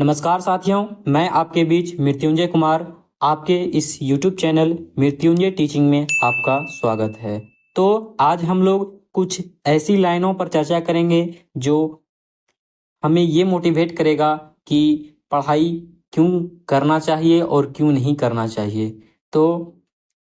नमस्कार साथियों, मैं आपके बीच मृत्युंजय कुमार। आपके इस YouTube चैनल मृत्युंजय टीचिंग में आपका स्वागत है। तो आज हम लोग कुछ ऐसी लाइनों पर चर्चा करेंगे जो हमें ये मोटिवेट करेगा कि पढ़ाई क्यों करना चाहिए और क्यों नहीं करना चाहिए। तो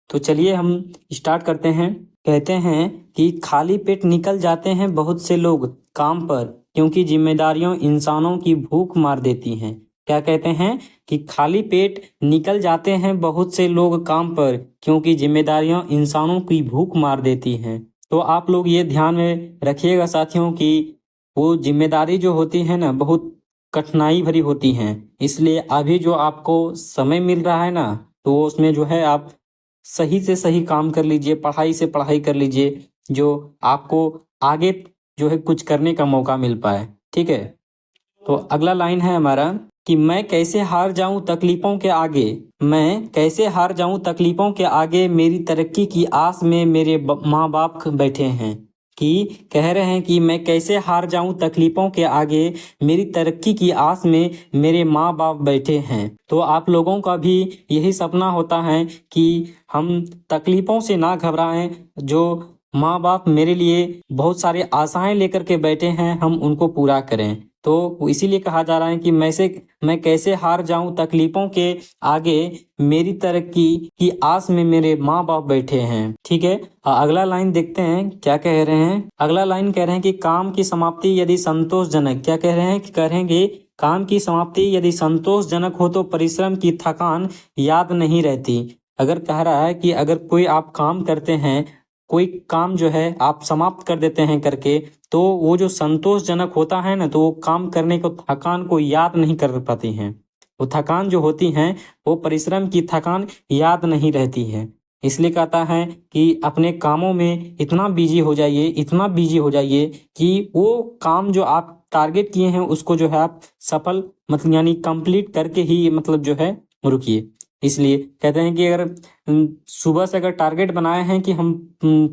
चलिए हम स्टार्ट करते हैं। कहते हैं कि खाली पेट निकल जाते हैं बहुत से लोग काम पर, क्योंकि जिम्मेदारियों इंसानों की भूख मार देती हैं। क्या कहते हैं कि खाली पेट निकल जाते हैं बहुत से लोग काम पर, क्योंकि जिम्मेदारियां इंसानों की भूख मार देती हैं। तो आप लोग ये ध्यान में रखिएगा साथियों कि वो जिम्मेदारी जो होती है ना, बहुत कठिनाई भरी होती हैं। इसलिए अभी जो आपको समय मिल रहा है ना, तो उसमें जो है आप सही से सही काम कर लीजिए, पढ़ाई से पढ़ाई कर लीजिए, जो आपको आगे जो है कुछ करने का मौका मिल पाए। ठीक है। तो अगला लाइन है हमारा कि मैं कैसे हार जाऊं तकलीफों के आगे। मैं कैसे हार जाऊं तकलीफों के आगे, मेरी तरक्की की आस में मेरे माँ बाप बैठे हैं। कि कह रहे हैं कि मैं कैसे हार जाऊं तकलीफों के आगे, मेरी तरक्की की आस में मेरे माँ बाप बैठे हैं। तो आप लोगों का भी यही सपना होता है कि हम तकलीफों से ना घबराएं। जो माँ बाप मेरे लिए बहुत सारे आशाएं लेकर के बैठे हैं, हम उनको पूरा करें। तो इसीलिए कहा जा रहा है कि मैं कैसे हार जाऊं तकलीफों के आगे, मेरी तरक्की की आस में मेरे माँ बाप बैठे हैं। ठीक है। अगला लाइन देखते हैं क्या कह रहे हैं। अगला लाइन कह रहे हैं कि काम की समाप्ति यदि संतोषजनक, क्या कह रहे हैं कि कहेंगे काम की समाप्ति यदि संतोषजनक हो तो परिश्रम की थकान याद नहीं रहती। अगर कह रहा है कि अगर कोई आप काम करते हैं, कोई काम जो है आप समाप्त कर देते हैं करके, तो वो जो संतोषजनक होता है ना, तो वो काम करने को थकान को याद नहीं कर पाती हैं। वो थकान जो होती है, वो परिश्रम की थकान याद नहीं रहती है। इसलिए कहता है कि अपने कामों में इतना बिजी हो जाइए, इतना बिजी हो जाइए कि वो काम जो आप टारगेट किए हैं उसको जो है आप सफल मतलब यानी कंप्लीट करके ही मतलब जो है रुकिए। इसलिए कहते हैं कि अगर सुबह से अगर टारगेट बनाए हैं कि हम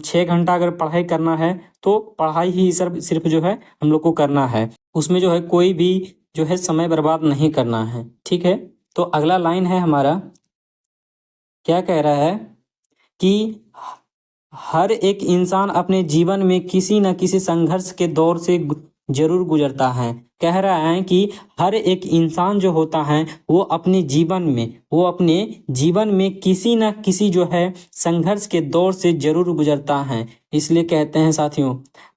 6 घंटा अगर पढ़ाई करना है, तो पढ़ाई ही सिर्फ सिर्फ जो है हम लोग को करना है। उसमें जो है कोई भी जो है समय बर्बाद नहीं करना है। ठीक है। तो अगला लाइन है हमारा, क्या कह रहा है कि हर एक इंसान अपने जीवन में किसी न किसी संघर्ष के दौर से जरूर गुजरता है। कह रहा है कि हर एक इंसान जो होता है वो अपने जीवन में किसी न किसी जो है संघर्ष के दौर से जरूर गुजरता है। इसलिए कहते हैं साथियों,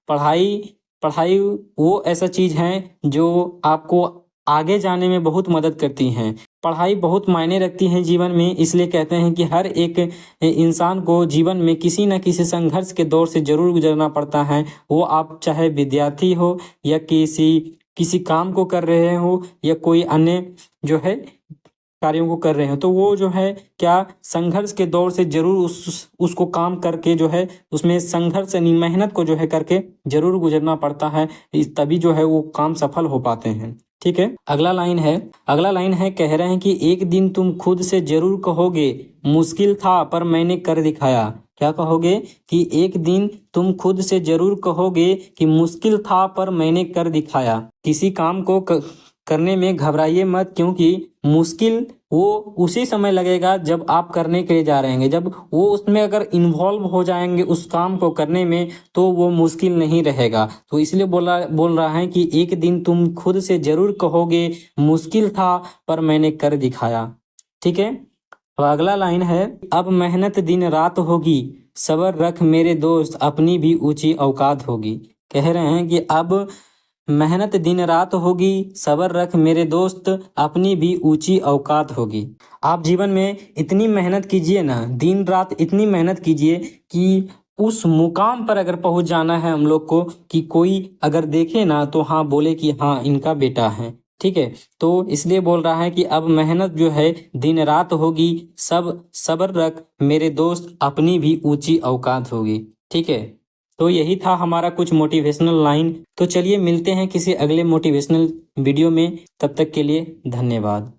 पढ़ाई पढ़ाई वो ऐसा चीज है जो आपको आगे जाने में बहुत मदद करती है। पढ़ाई बहुत मायने रखती है जीवन में। इसलिए कहते हैं कि हर एक इंसान को जीवन में किसी न किसी संघर्ष के दौर से जरूर गुजरना पड़ता है। वो आप चाहे विद्यार्थी हो या किसी काम को कर रहे हो या कोई अन्य जो है कार्यों को कर रहे हैं, तो वो जो है क्या संघर्ष के दौर से जरूर उसको काम करके जो है उसमें संघर्ष यानी मेहनत को जो है करके जरूर गुजरना पड़ता है। तभी जो है वो काम सफल हो पाते हैं। ठीक है। अगला लाइन है कह रहे हैं कि एक दिन तुम खुद से जरूर कहोगे मुश्किल था पर मैंने कर दिखाया। क्या कहोगे कि एक दिन तुम खुद से जरूर कहोगे कि मुश्किल था पर मैंने कर दिखाया। किसी काम को करने में घबराइए मत, क्योंकि मुश्किल वो उसी समय लगेगा जब आप करने के लिए जा रहे हैं। जब वो उसमें अगर इन्वॉल्व हो जाएंगे उस काम को करने में, तो वो मुश्किल नहीं रहेगा। तो इसलिए बोल रहा है कि एक दिन तुम खुद से जरूर कहोगे मुश्किल था पर मैंने कर दिखाया। ठीक है। तो अगला लाइन है, अब मेहनत दिन रात होगी, सब्र रख मेरे दोस्त, अपनी भी ऊंची औकात होगी। कह रहे हैं कि अब मेहनत दिन रात होगी, सब्र रख मेरे दोस्त, अपनी भी ऊंची औकात होगी। आप जीवन में इतनी मेहनत कीजिए ना, दिन रात इतनी मेहनत कीजिए कि उस मुकाम पर अगर पहुंच जाना है हम लोग को कि कोई अगर देखे ना तो हाँ बोले कि हाँ इनका बेटा है। ठीक है। तो इसलिए बोल रहा है कि अब मेहनत जो है दिन रात होगी, सब सब्र रख मेरे दोस्त, अपनी भी ऊंची औकात होगी। ठीक है। तो यही था हमारा कुछ मोटिवेशनल लाइन। तो चलिए मिलते हैं किसी अगले मोटिवेशनल वीडियो में। तब तक के लिए धन्यवाद।